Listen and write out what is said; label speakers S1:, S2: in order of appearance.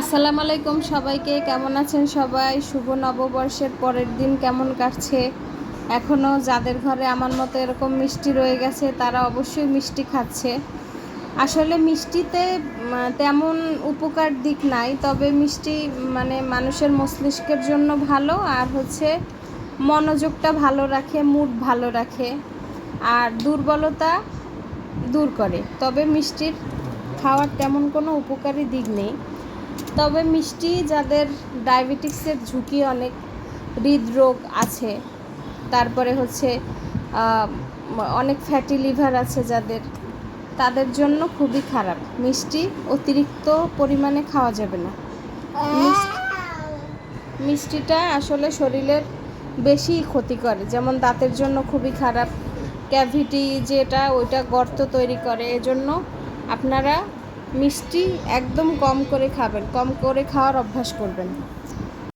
S1: আসসালামু আলাইকুম সবাইকে। কেমন আছেন সবাই? শুভ নববর্ষের পরের দিন কেমন কাটছে? এখনও যাদের ঘরে আমার মতো এরকম মিষ্টি রয়ে গেছে তারা অবশ্যই মিষ্টি খাচ্ছে। আসলে মিষ্টিতে তেমন উপকার দিক নাই, তবে মিষ্টি মানুষের মস্তিষ্কের জন্য ভালো, আর হচ্ছে মনোযোগটা ভালো রাখে, মুড ভালো রাখে, আর দুর্বলতা দূর করে। তবে মিষ্টির খাওয়ার তেমন কোনো উপকারী দিক নেই। তবে মিষ্টি যাদের ডায়াবেটিক্সের ঝুঁকি অনেক, হৃদরোগ আছে, তারপরে হচ্ছে অনেক ফ্যাটি লিভার আছে যাদের, তাদের জন্য খুবই খারাপ। মিষ্টি অতিরিক্ত পরিমাণে খাওয়া যাবে না। মিষ্টিটা আসলে শরীরের বেশি ক্ষতি করে, যেমন দাঁতের জন্য খুবই খারাপ, ক্যাভিটি যেটা ওইটা গর্ত তৈরি করে। এজন্য আপনারা মিষ্টি একদম কম করে খাবেন, কম করে খাওয়ার অভ্যাস করবেন।